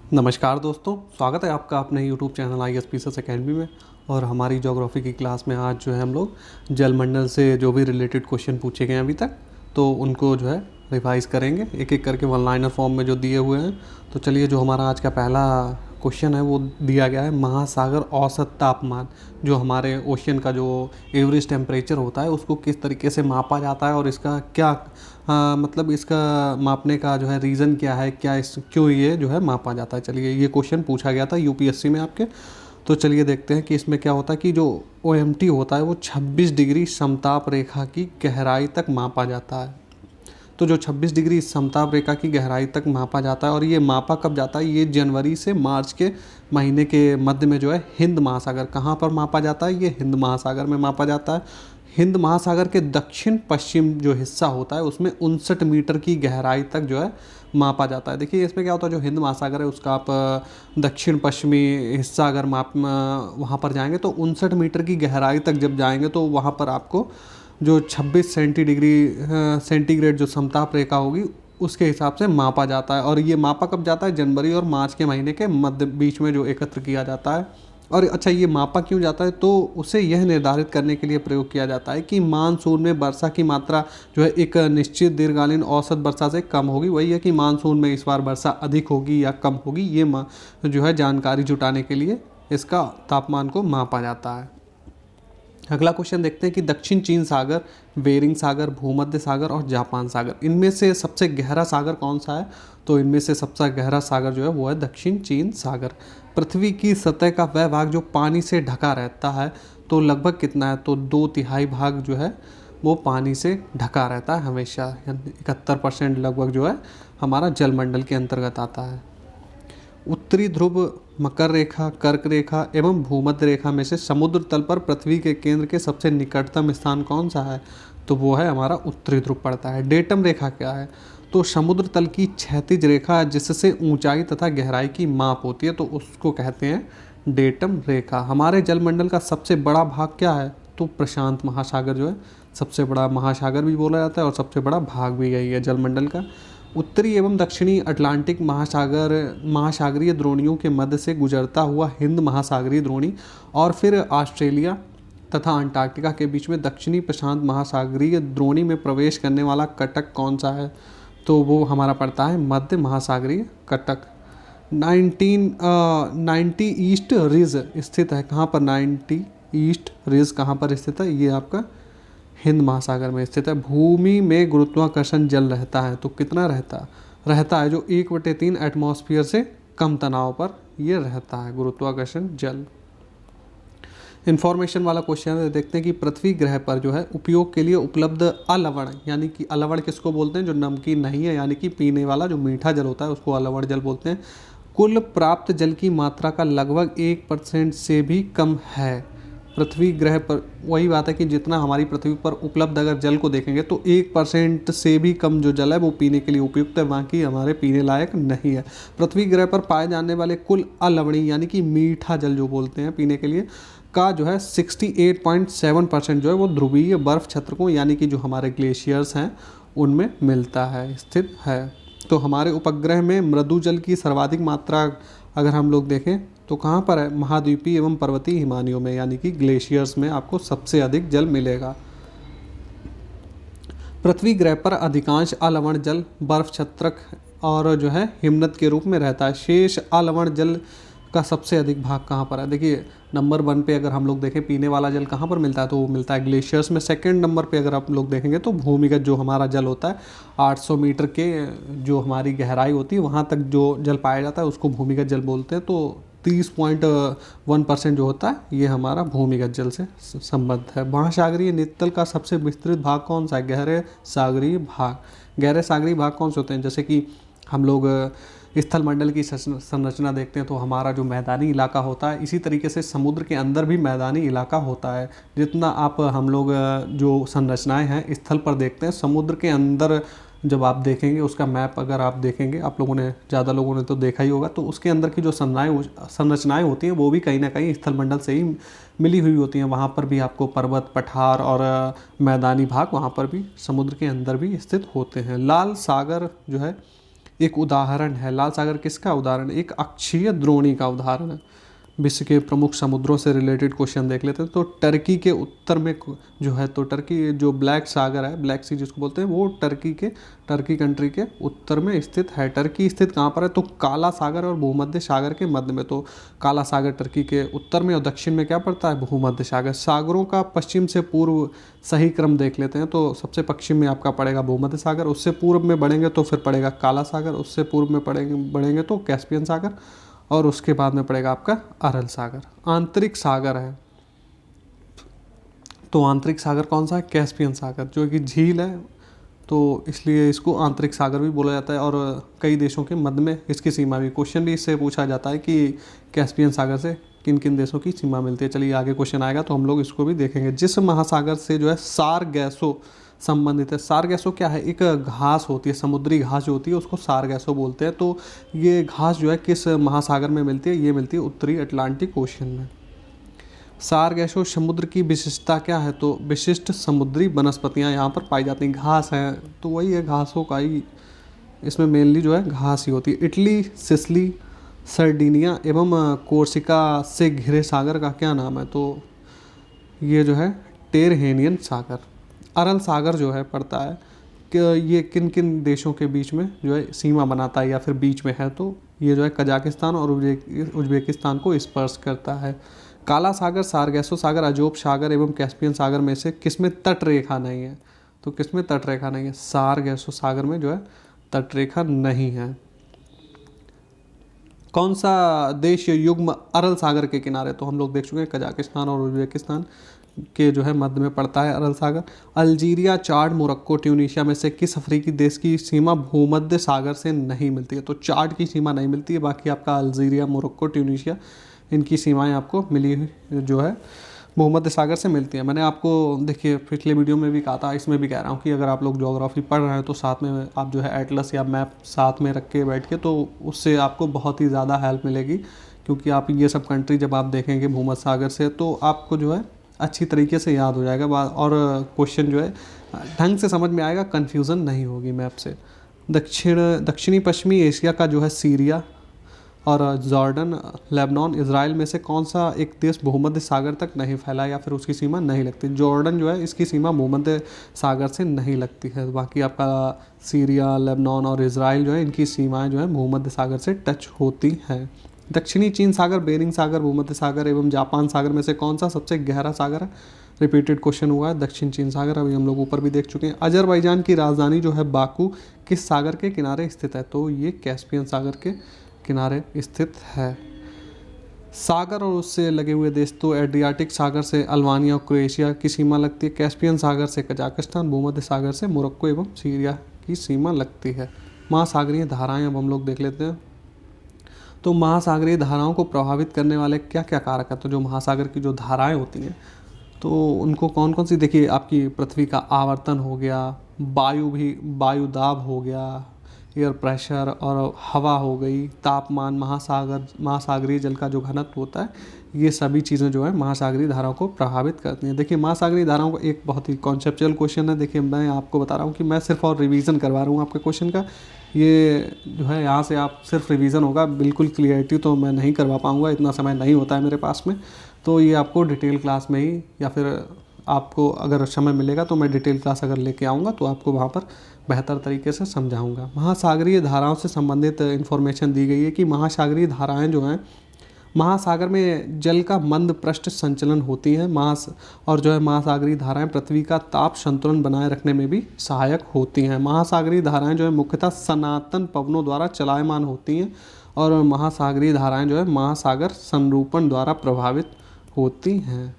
नमस्कार दोस्तों, स्वागत है आपका अपने YouTube channel IAS PS academy में। और हमारी ज्योग्राफी की क्लास में आज जो है हम लोग जलमंडल से जो भी रिलेटेड क्वेश्चन पूछे गए हैं अभी तक, तो उनको जो है रिवाइज़ करेंगे एक एक करके वन लाइनर फॉर्म में जो दिए हुए हैं। तो चलिए, जो हमारा आज का पहला क्वेश्चन है वो दिया गया है, महासागर औसत तापमान, जो हमारे ओशियन का जो एवरेज टेम्परेचर होता है उसको किस तरीके से मापा जाता है और इसका क्या मतलब इसका मापने का जो है रीज़न क्या है, क्या इस क्यों ये जो है मापा जाता है। चलिए, ये क्वेश्चन पूछा गया था यूपीएससी में आपके। तो चलिए देखते हैं कि इसमें क्या होता है कि जो OMT होता है वो 26 डिग्री समताप रेखा की गहराई तक मापा जाता है। तो जो 26 डिग्री समताप रेखा की गहराई तक मापा जाता है, और ये मापा कब जाता है, ये जनवरी से मार्च के महीने के मध्य में जो है हिंद महासागर, कहाँ पर मापा जाता है, ये हिंद महासागर में मापा जाता है। हिंद महासागर के दक्षिण पश्चिम जो हिस्सा होता है उसमें 59 मीटर की गहराई तक जो है मापा जाता है। देखिए, इसमें क्या होता है, जो हिंद महासागर है उसका आप दक्षिण पश्चिमी हिस्सा अगर वहाँ पर जाएंगे तो 59 मीटर की गहराई तक जब जाएंगे तो वहाँ पर आपको जो 26 सेंटीग्रेड जो समताप रेखा होगी उसके हिसाब से मापा जाता है। और ये मापा कब जाता है, जनवरी और मार्च के महीने के मध्य बीच में जो एकत्र किया जाता है। और अच्छा, ये मापा क्यों जाता है, तो उसे यह निर्धारित करने के लिए प्रयोग किया जाता है कि मानसून में वर्षा की मात्रा जो है एक निश्चित दीर्घकालीन औसत वर्षा से कम होगी। वही है कि मानसून में इस बार वर्षा अधिक होगी या कम होगी, ये जो है जानकारी जुटाने के लिए इसका तापमान को मापा जाता है। अगला क्वेश्चन देखते हैं कि दक्षिण चीन सागर, बेरिंग सागर, भूमध्य सागर और जापान सागर, इनमें से सबसे गहरा सागर कौन सा है। तो इनमें से सबसे गहरा सागर जो है वो है दक्षिण चीन सागर। पृथ्वी की सतह का वह भाग जो पानी से ढका रहता है तो लगभग कितना है, तो 2/3 भाग जो है वो पानी से ढका रहता है हमेशा, यानी 71% लगभग जो है हमारा जलमंडल के अंतर्गत आता है। उत्तरी ध्रुव, मकर रेखा, कर्क रेखा एवं भूमध्य रेखा में से समुद्र तल पर पृथ्वी के केंद्र के सबसे निकटतम स्थान कौन सा है, तो वो है हमारा उत्तरी ध्रुव पड़ता है। डेटम रेखा क्या है, तो समुद्र तल की क्षैतिज रेखा जिससे ऊंचाई तथा गहराई की माप होती है, तो उसको कहते हैं डेटम रेखा। हमारे जलमंडल का सबसे बड़ा भाग क्या है, तो प्रशांत महासागर जो है सबसे बड़ा महासागर भी बोला जाता है और सबसे बड़ा भाग भी यही है जलमंडल का। उत्तरी एवं दक्षिणी अटलांटिक महासागरीय द्रोणियों के मध्य से गुजरता हुआ हिंद महासागरीय द्रोणी और फिर ऑस्ट्रेलिया तथा अंटार्कटिका के बीच में दक्षिणी प्रशांत महासागरीय द्रोणी में प्रवेश करने वाला कटक कौन सा है, तो वो हमारा पड़ता है मध्य महासागरीय कटक। 90 ईस्ट रिज स्थित है, कहाँ पर 90 ईस्ट रिज कहाँ पर स्थित है, ये आपका हिंद महासागर में स्थित है। भूमि में गुरुत्वाकर्षण जल रहता है, तो कितना रहता है, जो 1/3 एटमॉस्फेयर से कम तनाव पर यह रहता है गुरुत्वाकर्षण जल। इन्फॉर्मेशन वाला क्वेश्चन है, देखते हैं कि पृथ्वी ग्रह पर जो है उपयोग के लिए उपलब्ध अलवण, यानी कि अलवण किसको बोलते हैं, जो नमकीन नहीं है, यानी कि पीने वाला जो मीठा जल होता है उसको अलवण जल बोलते हैं। कुल प्राप्त जल की मात्रा का लगभग 1% से भी कम है पृथ्वी ग्रह पर। वही बात है कि जितना हमारी पृथ्वी पर उपलब्ध अगर जल को देखेंगे तो 1% से भी कम जो जल है वो पीने के लिए उपयुक्त है, बाकी हमारे पीने लायक नहीं है। पृथ्वी ग्रह पर पाए जाने वाले कुल अलवणी यानी कि मीठा जल जो बोलते हैं पीने के लिए का जो है 68.7% जो है वो ध्रुवीय बर्फ क्षेत्र यानी कि जो हमारे ग्लेशियर्स हैं उनमें मिलता है, स्थित है। तो हमारे उपग्रह में मृदु जल की सर्वाधिक मात्रा अगर हम लोग देखें तो कहाँ पर है, महाद्वीपीय एवं पर्वतीय हिमानियों में, यानी कि ग्लेशियर्स में आपको सबसे अधिक जल मिलेगा। पृथ्वी ग्रह पर अधिकांश अलवण जल बर्फ छत्रक और जो है हिमनद के रूप में रहता है। शेष अलवण जल का सबसे अधिक भाग कहाँ पर है, देखिए नंबर 1 पे अगर हम लोग देखें पीने वाला जल कहाँ पर मिलता है, तो वो मिलता है ग्लेशियर्स में। सेकंड नंबर पे अगर आप लोग देखेंगे तो भूमिगत जो हमारा जल होता है 800 मीटर के जो हमारी गहराई होती है वहाँ तक जो जल पाया जाता है उसको भूमिगत जल बोलते हैं। तो 30.1% जो होता है ये हमारा भूमिगत जल से संबद्ध है। महासागरीय नितल का सबसे विस्तृत भाग कौन सा है, गहरे सागरीय भाग। गहरे सागरीय भाग कौन से होते हैं, जैसे कि हम लोग स्थल मंडल की संरचना देखते हैं तो हमारा जो मैदानी इलाका होता है, इसी तरीके से समुद्र के अंदर भी मैदानी इलाका होता है। जितना आप हम लोग जो संरचनाएं हैं स्थल पर देखते हैं, समुद्र के अंदर जब आप देखेंगे उसका मैप अगर आप देखेंगे, आप लोगों ने ज़्यादा लोगों ने तो देखा ही होगा, तो उसके अंदर की जो संरचनाएं होती हैं वो भी कहीं ना कहीं स्थल मंडल से ही मिली हुई होती हैं। वहाँ पर भी आपको पर्वत, पठार और मैदानी भाग वहाँ पर भी समुद्र के अंदर भी स्थित होते हैं। लाल सागर जो है एक उदाहरण है। लाल सागर किसका उदाहरण है? एक अक्षीय द्रोणी का उदाहरण है। विश्व के प्रमुख समुद्रों से रिलेटेड क्वेश्चन देख लेते हैं। तो टर्की के उत्तर में जो है, तो टर्की जो ब्लैक सागर है, ब्लैक सी जिसको बोलते हैं, वो टर्की कंट्री के उत्तर में स्थित है। टर्की स्थित कहाँ पर है? तो काला सागर और भूमध्य सागर के मध्य में। तो काला सागर टर्की के उत्तर में और दक्षिण में क्या पड़ता है? भूमध्य सागर। सागरों का पश्चिम से पूर्व सही क्रम देख लेते हैं। तो सबसे पश्चिम में आपका पड़ेगा भूमध्य सागर, उससे पूर्व में बढ़ेंगे तो फिर पड़ेगा काला सागर, उससे पूर्व में बढ़ेंगे तो कैस्पियन सागर, और उसके बाद में पड़ेगा आपका अरल सागर। आंतरिक सागर है, तो आंतरिक सागर कौन सा है? कैस्पियन सागर, जो कि झील है, तो इसलिए इसको आंतरिक सागर भी बोला जाता है। और कई देशों के मध्य में इसकी सीमा भी, क्वेश्चन भी इससे पूछा जाता है कि कैस्पियन सागर से किन किन देशों की सीमा मिलती है। चलिए आगे क्वेश्चन आएगा तो हम लोग इसको भी देखेंगे। जिस महासागर से जो है सारगैसो संबंधित है। सारगैसो क्या है? एक घास होती है, समुद्री घास जो होती है उसको सारगैसो बोलते हैं। तो ये घास जो है किस महासागर में मिलती है? ये मिलती है उत्तरी अटलांटिक ओशन में। सारगैसो समुद्र की विशिष्टता क्या है? तो विशिष्ट समुद्री वनस्पतियाँ यहाँ पर पाई जाती हैं। घास है तो वही है, घासों का ही, इसमें मेनली जो है घास ही होती है। इटली, सिसिली, सर्डिनिया एवं कोर्सिका से घिरे सागर का क्या नाम है? तो ये जो है टेरहेनियन सागर। अरल सागर जो है पड़ता है कि ये किन किन देशों के बीच में जो है सीमा बनाता है या फिर बीच में है? तो ये जो है कजाकिस्तान और उज्बेकिस्तान को स्पर्श करता है। काला सागर, सारगैसो सागर, अजोब सागर एवं कैस्पियन सागर में से किसमें तट रेखा नहीं है? तो किसमें तट रेखा नहीं है? सारगैसो सागर में जो है तट रेखा नहीं है। कौन सा देश युग्म अरल सागर के किनारे? तो हम लोग देख चुके हैं कजाकिस्तान और उज्बेकिस्तान के जो है मध्य में पड़ता है अरल सागर। अल्जीरिया, चाड, मोरक्को, ट्यूनीशिया में से किस अफ्रीकी देश की सीमा भूमध्य सागर से नहीं मिलती है? तो चाड की सीमा नहीं मिलती है, बाकी आपका अल्जीरिया, मोरक्को, ट्यूनीशिया, इनकी सीमाएं आपको मिली हुई जो है भूमध्य सागर से मिलती है। मैंने आपको देखिए पिछले वीडियो में भी कहा था, इसमें भी कह रहा हूँ कि अगर आप लोग ज्योग्राफी पढ़ रहे हैं तो साथ में आप जो है एटलस या मैप साथ में रख के बैठ के, तो उससे आपको बहुत ही ज़्यादा हेल्प मिलेगी। क्योंकि आप ये सब कंट्री जब आप देखेंगे भूमध्य सागर से तो आपको जो है अच्छी तरीके से याद हो जाएगा और क्वेश्चन जो है ढंग से समझ में आएगा, कन्फ्यूज़न नहीं होगी मैप से। दक्षिणी पश्चिमी एशिया का जो है सीरिया और जॉर्डन, लेबनान, इजराइल में से कौन सा एक देश भूमध्य सागर तक नहीं फैला या फिर उसकी सीमा नहीं लगती? जॉर्डन जो है इसकी सीमा भूमध्य सागर से नहीं लगती है। बाकी आपका सीरिया, लेबनान और इजराइल जो है इनकी सीमाएं जो है भूमध्य सागर से टच होती हैं। दक्षिणी चीन सागर, बेरिंग सागर, भूमध्य सागर एवं जापान सागर में से कौन सा सबसे गहरा सागर है? रिपीटेड क्वेश्चन हुआ है। दक्षिण चीन सागर अभी हम लोग ऊपर भी देख चुके हैं। अजरबैजान की राजधानी जो है बाकू किस सागर के किनारे स्थित है? तो ये कैस्पियन सागर के किनारे स्थित है। सागर और उससे लगे हुए देश, तो एड्रियाटिक सागर से अल्बानिया और क्रोएशिया की सीमा लगती है। कैस्पियन सागर से कजाकिस्तान, भूमध्य सागर से मोरक्को एवं सीरिया की सीमा लगती है। महासागरीय धाराएं अब हम लोग देख लेते हैं। तो महासागरीय धाराओं को प्रभावित करने वाले क्या क्या कारक हैं? तो जो महासागर की जो धाराएं होती हैं तो उनको कौन कौन सी, देखिए आपकी पृथ्वी का आवर्तन हो गया, वायु दाब हो गया, एयर प्रेशर और हवा हो गई, तापमान, महासागरीय जल का जो घनत्व होता है, ये सभी चीज़ें जो है महासागरीय धाराओं को प्रभावित करती हैं। देखिए महासागरीय धाराओं का एक बहुत ही कॉन्सेप्चुअल क्वेश्चन है। देखिए मैं आपको बता रहा हूँ कि मैं सिर्फ और रिवीजन करवा रहा हूँ आपके क्वेश्चन का। ये जो है यहाँ से आप सिर्फ रिवीजन होगा, बिल्कुल क्लियरिटी तो मैं नहीं करवा पाऊँगा, इतना समय नहीं होता है मेरे पास में। तो ये आपको डिटेल क्लास में ही, या फिर आपको अगर समय मिलेगा तो मैं डिटेल क्लास अगर लेके आऊँगा तो आपको वहाँ पर बेहतर तरीके से समझाऊंगा। महासागरीय धाराओं से संबंधित इन्फॉर्मेशन दी गई है कि महासागरीय धाराएं जो हैं महासागर में जल का मंद पृष्ठ संचलन होती हैं। और जो है महासागरीय धाराएं पृथ्वी का ताप संतुलन बनाए रखने में भी सहायक होती हैं। महासागरीय धाराएं जो है मुख्यतः सनातन पवनों द्वारा चलायमान होती हैं और महासागरीय धाराएं जो है महासागर संरूपण द्वारा प्रभावित होती हैं।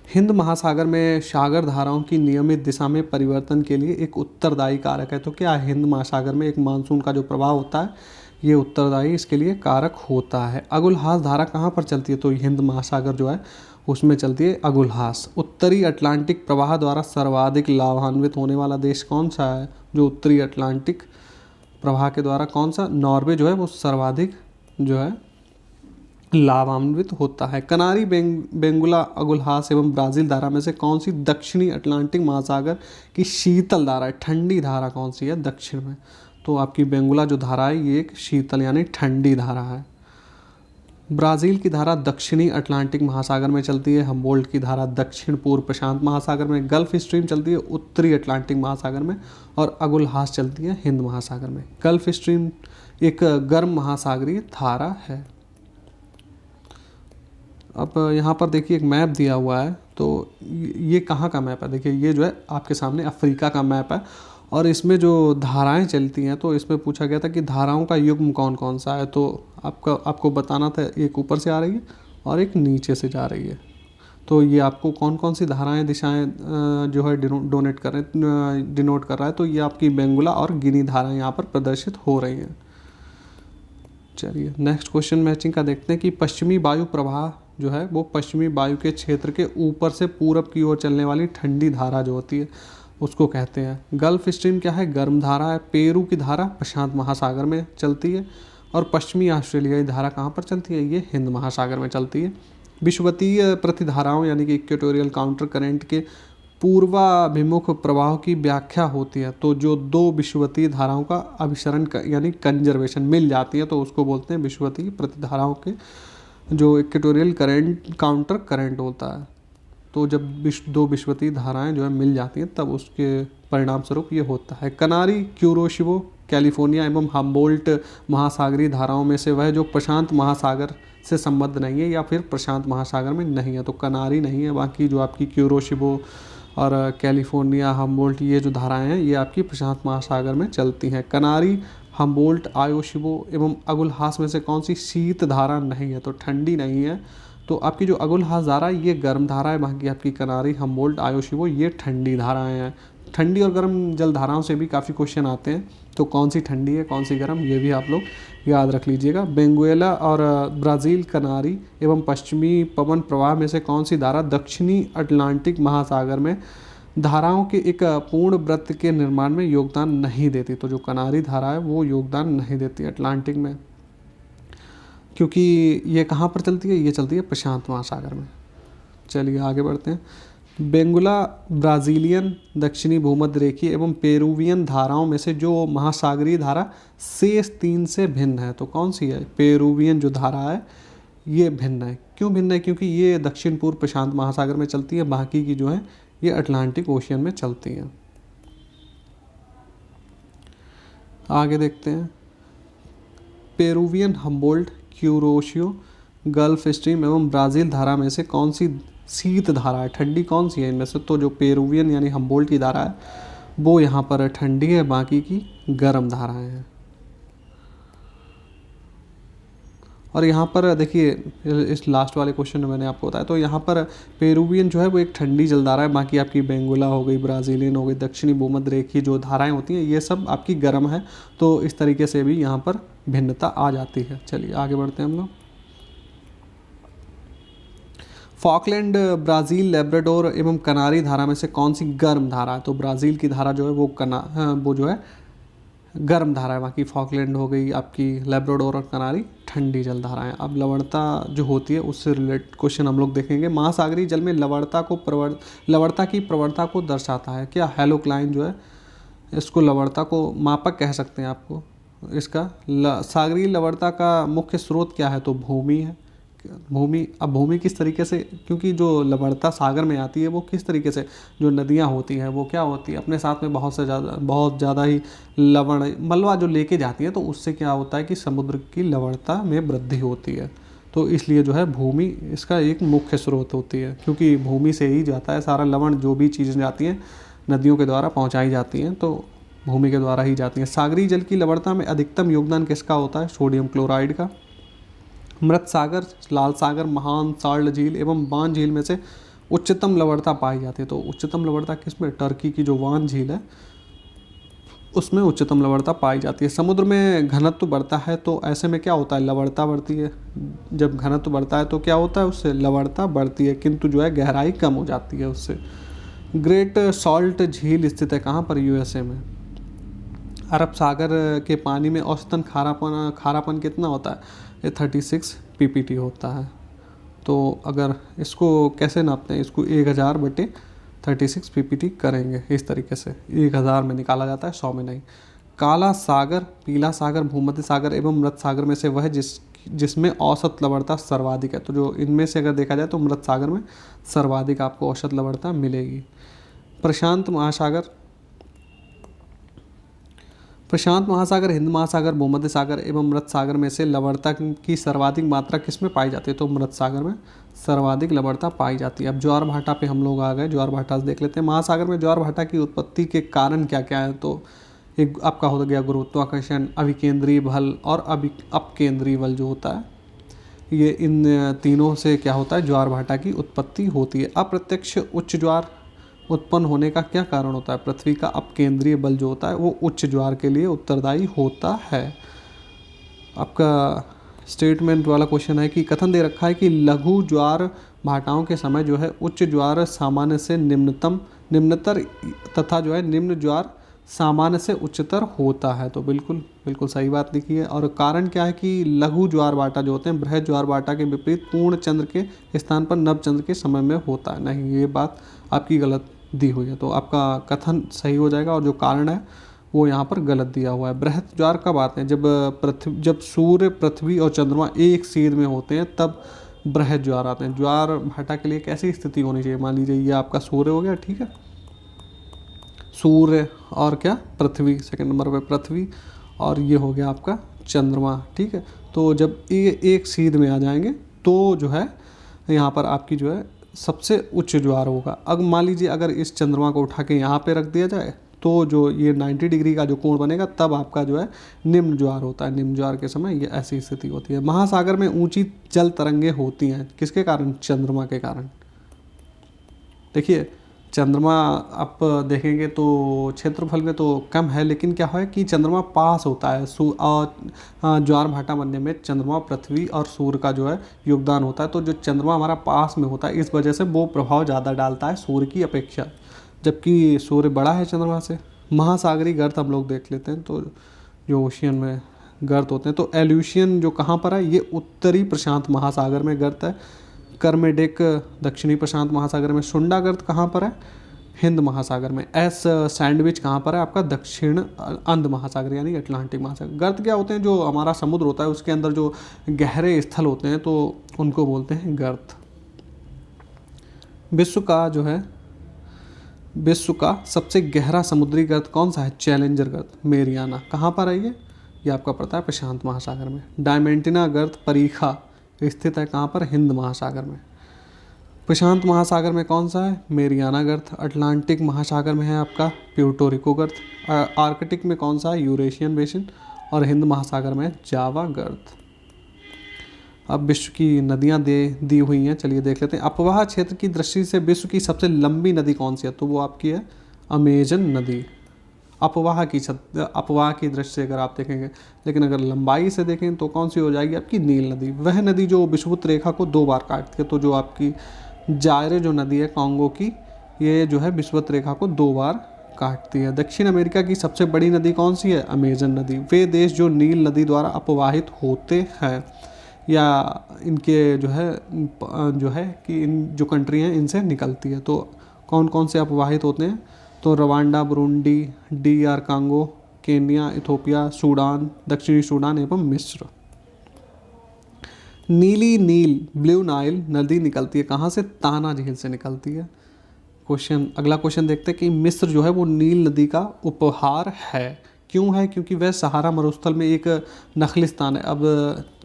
हिंद महासागर में सागर धाराओं की नियमित दिशा में परिवर्तन के लिए एक उत्तरदायी कारक है। तो क्या हिंद महासागर में एक मानसून का जो प्रभाव होता है, ये उत्तरदायी इसके लिए कारक होता है। अगुलहास धारा कहाँ पर चलती है? तो हिंद महासागर जो है उसमें चलती है अगुलहास। उत्तरी अटलांटिक प्रवाह द्वारा सर्वाधिक लाभान्वित होने वाला देश कौन सा है? जो उत्तरी अटलांटिक प्रवाह के द्वारा कौन सा? नॉर्वे जो है वो सर्वाधिक जो है लाभान्वित होता है। कनारी, बेंगुला, अगुलहास एवं ब्राज़ील धारा में से कौन सी दक्षिणी अटलांटिक महासागर की शीतल धारा है? ठंडी धारा कौन सी है दक्षिण में? तो आपकी बेंगुला जो धारा है ये एक शीतल यानी ठंडी धारा है। ब्राज़ील की धारा दक्षिणी अटलांटिक महासागर में चलती है। हम्बोल्ट की धारा दक्षिण पूर्व प्रशांत महासागर में। गल्फ स्ट्रीम चलती है उत्तरी अटलांटिक महासागर में। और अगुलहास चलती है हिंद महासागर में। गल्फ स्ट्रीम एक गर्म महासागरीय धारा है। अब यहाँ पर देखिए एक मैप दिया हुआ है, तो ये कहाँ का मैप है? देखिए ये जो है आपके सामने अफ्रीका का मैप है और इसमें जो धाराएं चलती हैं तो इसमें पूछा गया था कि धाराओं का युग्म कौन कौन सा है। तो आपको बताना था, एक ऊपर से आ रही है और एक नीचे से जा रही है। तो ये आपको कौन कौन सी धाराएं दिशाएं जो है डिनोट कर रहा है। तो ये आपकी बेंगुला और गिनी धाराएं यहाँ पर प्रदर्शित हो रही हैं। चलिए नेक्स्ट क्वेश्चन मैचिंग का देखते हैं कि पश्चिमी वायु प्रवाह जो है वो पश्चिमी वायु के क्षेत्र के ऊपर से पूरब की ओर चलने वाली ठंडी धारा जो होती है उसको कहते हैं। गल्फ स्ट्रीम क्या है? गर्म धारा है। पेरू की धारा प्रशांत महासागर में चलती है। और पश्चिमी ऑस्ट्रेलियाई धारा कहाँ पर चलती है? ये हिंद महासागर में चलती है। विषुवतीय प्रतिधाराओं यानी कि इक्वेटोरियल काउंटर करेंट के पूर्वाभिमुख प्रवाह की व्याख्या होती है। तो जो दो विषुवतीय धाराओं का अभिसरण यानी कंजर्वेशन मिल जाती है तो उसको बोलते हैं विषुवतीय प्रतिधाराओं के जो इक्वेटोरियल करेंट काउंटर करेंट होता है। तो जब दो विषुवतीय धाराएं जो है मिल जाती हैं तब उसके परिणाम स्वरूप ये होता है। कनारी, क्यूरोशिवो, कैलिफोर्निया एवं हम्बोल्ट महासागरीय धाराओं में से वह जो प्रशांत महासागर से संबद्ध नहीं है या फिर प्रशांत महासागर में नहीं है। तो कनारी नहीं है, बाकी जो आपकी क्यूरोशिवो और कैलिफोर्निया, हम्बोल्ट ये जो धाराएं हैं ये आपकी प्रशांत महासागर में चलती हैं। कनारी, हम्बोल्ट, आयोशिबो एवं अगुलहास में से कौन सी शीत धारा नहीं है? तो ठंडी नहीं है। तो आपकी जो अगुलहास धारा है ये गर्म धारा है, बाकी आपकी कनारी, हम्बोल्ट, आयोशिबो ये ठंडी धाराएं हैं। ठंडी और गर्म जल धाराओं से भी काफ़ी क्वेश्चन आते हैं, तो कौन सी ठंडी है कौन सी गर्म ये भी आप लोग याद रख लीजिएगा। बेंगुएला और ब्राज़ील कनारी एवं पश्चिमी पवन प्रवाह में से कौन सी धारा दक्षिणी अटलांटिक महासागर में धाराओं के एक पूर्ण वृत्त के निर्माण में योगदान नहीं देती? तो जो कनारी धारा है वो योगदान नहीं देती अटलांटिक में, क्योंकि ये कहाँ पर चलती है? ये चलती है प्रशांत महासागर में। चलिए आगे बढ़ते हैं। बेंगुला ब्राज़ीलियन, दक्षिणी भूमध्य रेखीय एवं पेरुवियन धाराओं में से जो महासागरीय धारा शेष तीन से भिन्न है तो कौन सी है? पेरुवियन जो धारा है ये भिन्न है। क्यों भिन्न है? क्योंकि ये दक्षिण पूर्व प्रशांत महासागर में चलती है, बाकी की जो है ये अटलांटिक ओशियन में चलती हैं। आगे देखते हैं। Peruvian, Humboldt, Kuroshio, gulf stream एवं ब्राज़ील धारा में से कौन सी शीत धारा है? ठंडी कौन सी है इनमें से? तो जो पेरुवियन यानी हम्बोल्ट की धारा है वो यहाँ पर ठंडी है, बाकी की गर्म धाराएं हैं। और यहाँ पर देखिए इस लास्ट वाले क्वेश्चन में मैंने आपको बताया, तो यहाँ पर पेरुवियन जो है वो एक ठंडी जलधारा है, बाकी आपकी बेंगुला हो गई, ब्राज़ीलियन हो गई, दक्षिणी भूमध्य रेखीय जो धाराएं होती हैं ये सब आपकी गर्म है। तो इस तरीके से भी यहाँ पर भिन्नता आ जाती है। चलिए आगे बढ़ते हैं हम लोग। फॉकलैंड, ब्राज़ील, लेब्राडोर एवं कनारी धारा में से कौन सी गर्म धारा है? तो ब्राज़ील की धारा जो है वो जो है गर्म धारा है, बाकी फॉकलैंड हो गई आपकी, लेब्राडोर और कनारी ठंडी जल धाराएं। अब लवणता जो होती है उससे रिलेटेड क्वेश्चन हम लोग देखेंगे। महासागरीय जल में लवणता की प्रवणता को दर्शाता है क्या? हैलोक्लाइन जो है इसको लवणता को मापक कह सकते हैं आपको इसका। सागरीय लवणता का मुख्य स्रोत क्या है? तो भूमि है। अब भूमि किस तरीके से, क्योंकि जो लवणता सागर में आती है वो किस तरीके से, जो नदियाँ होती हैं वो क्या होती है अपने साथ में बहुत ज़्यादा ही लवण मलबा जो लेके जाती है, तो उससे क्या होता है कि समुद्र की लवणता में वृद्धि होती है। तो इसलिए जो है भूमि इसका एक मुख्य स्रोत होती है, क्योंकि भूमि से ही जाता है सारा लवण, जो भी चीज़ें जाती हैं नदियों के द्वारा पहुँचाई जाती हैं तो भूमि के द्वारा ही जाती हैं। सागरीय जल की लवणता में अधिकतम योगदान किसका होता है? सोडियम क्लोराइड का। मृत सागर, लाल सागर, महान, साल्ट झील एवं वान झील में से उच्चतम लवणता पाई जाती है। तो उच्चतम लवणता किसमें? टर्की की जो वान झील है उसमें उच्चतम लवणता पाई जाती है। समुद्र में घनत्व बढ़ता है तो ऐसे में क्या होता है? लवणता बढ़ती है। जब घनत्व बढ़ता है तो क्या होता है? उससे लवणता बढ़ती है, किंतु जो है गहराई कम हो जाती है उससे। ग्रेट सॉल्ट झील स्थित है कहाँ पर? यूएसए में। अरब सागर के पानी में औसतन खारापन कितना होता है? ये 36 ppt होता है। तो अगर इसको कैसे नापते हैं? इसको 1000/36 ppt करेंगे इस तरीके से। 1000 में निकाला जाता है, 100 में नहीं। काला सागर, पीला सागर, भूमध्य सागर एवं मृत सागर में से वह जिसमें औसत लवणता सर्वाधिक है। तो जो इनमें से अगर देखा जाए तो मृत सागर में सर्वाधिक आपको औसत लवणता मिलेगी। प्रशांत महासागर, प्रशांत महासागर, हिंद महासागर, भूमध्य सागर एवं मृत सागर में से लवणता की सर्वाधिक मात्रा किस में पाई जाती है? तो मृत सागर में सर्वाधिक लवणता पाई जाती है। अब ज्वार भाटा पे हम लोग आ गए, ज्वार भाटा से देख लेते हैं। महासागर में ज्वार भाटा की उत्पत्ति के कारण क्या क्या है? तो एक आपका हो गया गुरुत्वाकर्षण, अभिकेंद्रीय बल और अपकेंद्रीय बल जो होता है, ये इन तीनों से क्या होता है? ज्वार भाटा की उत्पत्ति होती है। अप्रत्यक्ष उच्च ज्वार उत्पन्न होने का क्या कारण होता है? पृथ्वी का अपकेंद्रीय बल जो होता है वो उच्च ज्वार के लिए उत्तरदायी होता है। आपका स्टेटमेंट वाला क्वेश्चन है कि कथन दे रखा है कि लघु ज्वार भाटाओं के समय जो है उच्च ज्वार सामान्य से निम्नतर तथा जो है निम्न ज्वार सामान्य से उच्चतर होता है। तो बिल्कुल बिल्कुल सही बात लिखी है। और कारण क्या है कि लघु ज्वार भाटा जो होते हैं बृहद ज्वार भाटा के विपरीत पूर्ण चंद्र के स्थान पर नव चंद्र के समय में होता है। नहीं, ये बात आपकी गलत दी हुई है, तो आपका कथन सही हो जाएगा और जो कारण है वो यहाँ पर गलत दिया हुआ है। बृहद ज्वार कब आते हैं? जब सूर्य, पृथ्वी और चंद्रमा एक सीध में होते हैं तब बृहद ज्वार आते हैं। ज्वार भाटा के लिए कैसी स्थिति होनी चाहिए? मान लीजिए ये आपका सूर्य हो गया, ठीक है, सूर्य और क्या? पृथ्वी, सेकंड नंबर पे पृथ्वी, और ये हो गया आपका चंद्रमा, ठीक है। तो जब ये एक सीध में आ जाएंगे तो जो है यहाँ पर आपकी जो है सबसे उच्च ज्वार होगा। अब मान लीजिए अगर इस चंद्रमा को उठा के यहाँ पे रख दिया जाए तो जो ये 90 डिग्री का जो कोण बनेगा तब आपका जो है निम्न ज्वार होता है। निम्न ज्वार के समय ये ऐसी स्थिति होती है। महासागर में ऊंची जल तरंगें होती हैं किसके कारण? चंद्रमा के कारण। देखिए चंद्रमा आप देखेंगे तो क्षेत्रफल में तो कम है, लेकिन क्या है कि चंद्रमा पास होता है और ज्वार भाटा बनने में चंद्रमा, पृथ्वी और सूर्य का जो है योगदान होता है। तो जो चंद्रमा हमारा पास में होता है इस वजह से वो प्रभाव ज़्यादा डालता है सूर्य की अपेक्षा, जबकि सूर्य बड़ा है चंद्रमा से। महासागरीय गर्त हम लोग देख लेते हैं। तो जो ओशियन में गर्त होते हैं तो एल्यूशियन जो कहाँ पर है? ये उत्तरी प्रशांत महासागर में गर्त है। कर्मेडेक दक्षिणी प्रशांत महासागर में। सुंडा गर्त कहाँ पर है? हिंद महासागर में। एस सैंडविच कहाँ पर है? आपका दक्षिण अंध महासागर यानी अटलांटिक महासागर। गर्त क्या होते हैं? जो हमारा समुद्र होता है उसके अंदर जो गहरे स्थल होते हैं तो उनको बोलते हैं गर्त। विश्व का सबसे गहरा समुद्री गर्त कौन सा है? चैलेंजर गर्त, मेरियाना। कहाँ पर है ये आपका पता है? प्रशांत महासागर में। डायमेंटिना गर्त परीखा स्थित है कहाँ पर? हिंद महासागर में। प्रशांत महासागर में कौन सा है? मेरियाना गर्त। अटलांटिक महासागर में है आपका प्यूर्टो रिको गर्त। आर्कटिक में कौन सा है? Eurasian basin. और हिंद महासागर में जावा गर्त। अब विश्व की नदियाँ दी हुई हैं, चलिए देख लेते हैं। अपवाह क्षेत्र की दृष्टि से विश्व की सबसे लंबी नदी कौन सी है? तो वो आपकी है अमेजन नदी। अपवाह की दृष्टि से अगर आप देखेंगे, लेकिन अगर लंबाई से देखें तो कौन सी हो जाएगी? आपकी नील नदी। वह नदी जो विषुवत रेखा को 2 बार काटती है। तो जो आपकी जायरे जो नदी है कांगो की, ये जो है विषुवत रेखा को 2 बार काटती है। दक्षिण अमेरिका की सबसे बड़ी नदी कौन सी है? अमेजन नदी। वे देश जो नील नदी द्वारा अपवाहित होते हैं या इनके जो है कि इन जो कंट्री हैं इनसे निकलती है, तो कौन कौन से अपवाहित होते हैं? तो Rwanda, Burundi, DR Congo, Kenya, Ethiopia, Sudan, दक्षिणी सूडान एवं मिस्र। नील ब्लू नाइल नदी निकलती है कहाँ से? ताना झील से निकलती है। अगला क्वेश्चन देखते हैं कि मिस्र जो है वो नील नदी का उपहार है। क्यों है? क्योंकि वह सहारा मरुस्थल में एक नखलिस्तान है। अब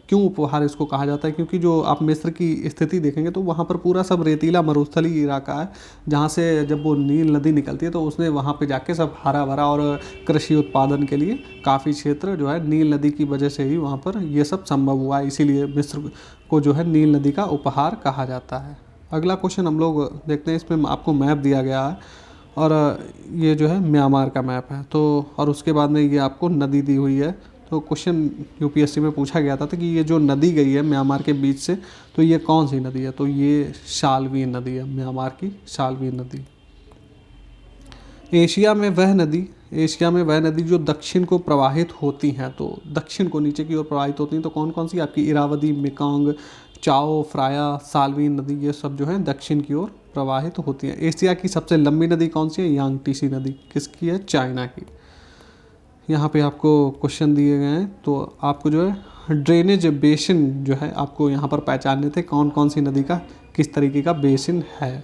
क्यों उपहार इसको कहा जाता है? क्योंकि जो आप मिस्र की स्थिति देखेंगे तो वहाँ पर पूरा सब रेतीला मरुस्थली इलाका है, जहाँ से जब वो नील नदी निकलती है तो उसने वहाँ पे जाके सब हरा भरा और कृषि उत्पादन के लिए काफ़ी क्षेत्र जो है नील नदी की वजह से ही वहाँ पर ये सब संभव हुआ है। इसीलिए मिस्र को जो है नील नदी का उपहार कहा जाता है। अगला क्वेश्चन हम लोग देखते हैं। इसमें आपको मैप दिया गया है और ये जो है म्यांमार का मैप है, तो और उसके बाद में ये आपको नदी दी हुई है। तो क्वेश्चन UPSC में पूछा गया था कि ये जो नदी गई है म्यांमार के बीच से, तो ये कौन सी नदी है? तो ये शाल्वी नदी है, म्यांमार की शाल्वी नदी। एशिया में वह नदी जो दक्षिण को प्रवाहित होती हैं, तो दक्षिण को नीचे की ओर प्रवाहित होती हैं, तो कौन कौन सी? आपकी इरावदी, मेकोंग, चाओ फ्राया, साल्वी नदी, ये सब जो है दक्षिण की ओर प्रवाहित होती हैं। एशिया की सबसे लंबी नदी कौन सी है? यांगटीसी नदी। किसकी है? चाइना की। यहाँ पे आपको क्वेश्चन दिए गए हैं, तो आपको जो है ड्रेनेज बेसिन जो है आपको यहाँ पर पहचानने थे, कौन कौन सी नदी का किस तरीके का बेसिन है।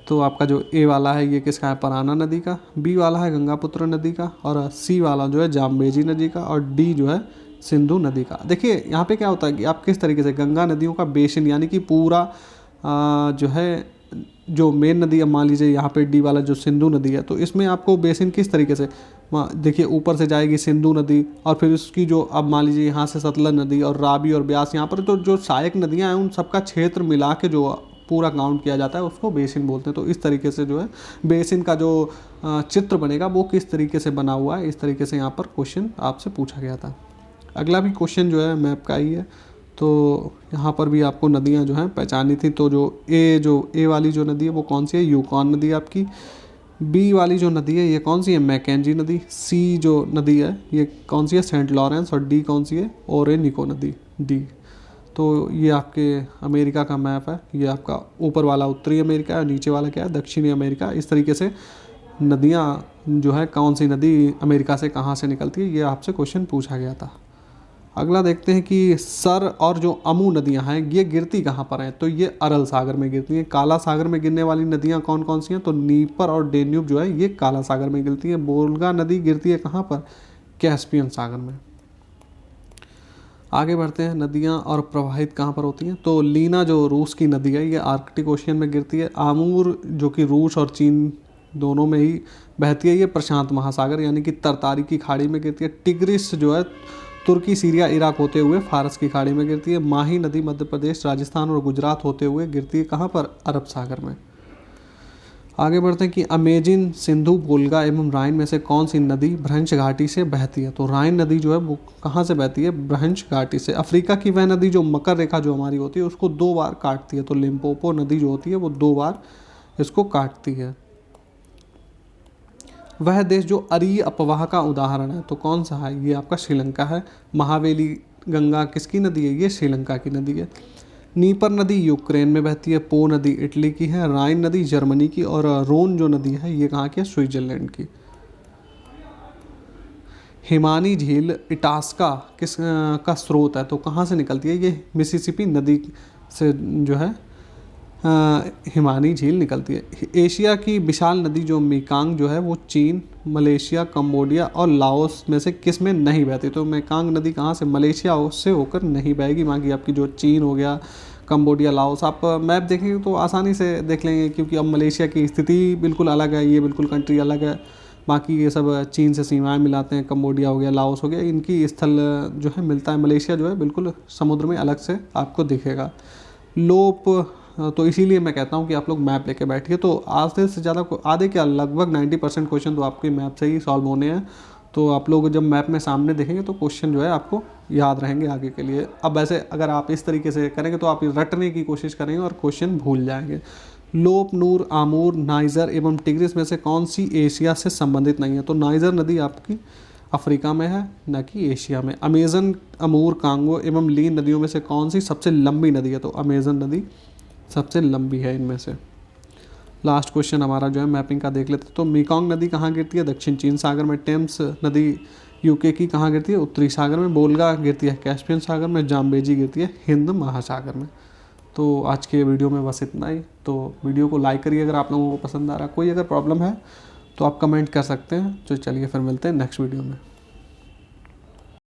तो आपका जो ए वाला है ये किसका है, पराना नदी का, बी वाला है गंगापुत्र नदी का, और सी वाला जो है जाम्बेजी नदी का, और डी जो है सिंधु नदी का। देखिए यहाँ पे क्या होता है कि आप किस तरीके से गंगा नदियों का बेसिन यानी कि पूरा जो है जो मेन नदी है, मान लीजिए यहाँ पे डी वाला जो सिंधु नदी है, तो इसमें आपको बेसिन किस तरीके से, देखिए ऊपर से जाएगी सिंधु नदी, और फिर उसकी जो अब मान लीजिए यहाँ से सतलज नदी और रावी और ब्यास, यहाँ पर तो जो सहायक नदियाँ हैं उन सबका क्षेत्र मिला के जो पूरा काउंट किया जाता है उसको बेसिन बोलते हैं। तो इस तरीके से जो है बेसिन का जो चित्र बनेगा वो किस तरीके से बना हुआ है, इस तरीके से यहाँ पर क्वेश्चन आपसे पूछा गया था। अगला भी क्वेश्चन जो है मैप का ही है, तो यहाँ पर भी आपको नदियाँ जो हैं पहचानी थी। तो जो ए वाली जो नदी है वो कौन सी है, यूकॉन नदी है आपकी। बी वाली जो नदी है ये कौन सी है, मैकेंजी नदी। सी जो नदी है ये कौन सी है, सेंट लॉरेंस। और डी कौन सी है, ओरेनिको नदी, डी। तो ये आपके अमेरिका का मैप है, ये आपका ऊपर वाला उत्तरी अमेरिका है, नीचे वाला क्या है, दक्षिणी अमेरिका। इस तरीके से नदियाँ जो है कौन सी नदी अमेरिका से कहाँ से निकलती है, ये आपसे क्वेश्चन पूछा गया था। अगला देखते हैं कि सर और जो अमू नदियां हैं ये गिरती कहाँ पर हैं, तो ये अरल सागर में गिरती हैं। काला सागर में गिरने वाली नदियां कौन कौन सी हैं, तो नीपर और डेन्यूब जो है ये काला सागर में गिरती है। वोल्गा नदी गिरती है कहाँ पर, कैस्पियन सागर में। आगे बढ़ते हैं, नदियां और प्रवाहित कहाँ पर होती हैं, तो लीना जो रूस की नदी है ये आर्कटिक ओशियन में गिरती है। आमूर जो कि रूस और चीन दोनों में ही बहती है, ये प्रशांत महासागर यानी कि तरतारी की खाड़ी में गिरती है। टिग्रिस जो है तुर्की, सीरिया, इराक होते हुए फारस की खाड़ी में गिरती है। माही नदी मध्य प्रदेश, राजस्थान और गुजरात होते हुए गिरती है कहाँ पर, अरब सागर में। आगे बढ़ते हैं कि अमेजिन, सिंधु, वोल्गा एवं राइन में से कौन सी नदी भ्रंश घाटी से बहती है, तो राइन नदी जो है वो कहाँ से बहती है, भ्रंश घाटी से। अफ्रीका की वह नदी जो मकर रेखा जो हमारी होती है उसको 2 बार काटती है, तो लिम्पोपो नदी जो होती है वो 2 बार इसको काटती है। वह देश जो अरीय अपवाह का उदाहरण है, तो कौन सा है, ये आपका श्रीलंका है। महावेली गंगा किसकी नदी है, ये श्रीलंका की नदी है। नीपर नदी यूक्रेन में बहती है। पो नदी इटली की है। राइन नदी जर्मनी की, और रोन जो नदी है ये कहाँ की है, स्विट्जरलैंड की। हिमानी झील इटास्का किस का स्रोत है, तो कहाँ से निकलती है, ये मिसिसिपी नदी से जो है हिमानी झील निकलती है। एशिया की विशाल नदी जो मेकांग जो है वो चीन, मलेशिया, कंबोडिया और लाओस में से किस में नहीं बहती, तो मेकांग नदी कहाँ से, मलेशिया से होकर नहीं बहेगी। बाकी आपकी जो चीन हो गया, कंबोडिया, लाओस, आप मैप देखेंगे तो आसानी से देख लेंगे, क्योंकि अब मलेशिया की स्थिति बिल्कुल अलग है, ये बिल्कुल कंट्री अलग है। बाकी ये सब चीन से सीमाएं मिलाते हैं, कंबोडिया हो गया, लाओस हो गया, इनकी स्थल जो है मिलता है। मलेशिया जो है बिल्कुल समुद्र में अलग से आपको दिखेगा। लोप, तो इसीलिए मैं कहता हूँ कि आप लोग मैप लेके बैठिए, तो आधे से ज़्यादा आधे क्या लगभग 90% क्वेश्चन तो आपके मैप से ही सॉल्व होने हैं। तो आप लोग जब मैप में सामने देखेंगे तो क्वेश्चन जो है आपको याद रहेंगे आगे के लिए। अब वैसे अगर आप इस तरीके से करेंगे तो आप रटने की कोशिश करेंगे और क्वेश्चन भूल जाएंगे। लोप, नूर, आमूर, नाइजर एवं टिग्रिस में से कौन सी एशिया से संबंधित नहीं है, तो नाइजर नदी आपकी अफ्रीका में है, न कि एशिया में। अमेजन, अमूर, कांगो एवं लीन नदियों में से कौन सी सबसे लंबी नदी है, तो अमेजन नदी सबसे लंबी है इनमें से। लास्ट क्वेश्चन हमारा जो है मैपिंग का देख लेते हैं, तो मेकॉन्ग नदी कहाँ गिरती है, दक्षिण चीन सागर में। टेम्स नदी यूके की कहाँ गिरती है, उत्तरी सागर में। बोल्गा गिरती है कैस्पियन सागर में। जाम्बेजी गिरती है हिंद महासागर में। तो आज के वीडियो में बस इतना ही। तो वीडियो को लाइक करिए अगर आप लोगों को पसंद आ रहा है। कोई अगर प्रॉब्लम है तो आप कमेंट कर सकते हैं। तो चलिए फिर मिलते हैं नेक्स्ट वीडियो में।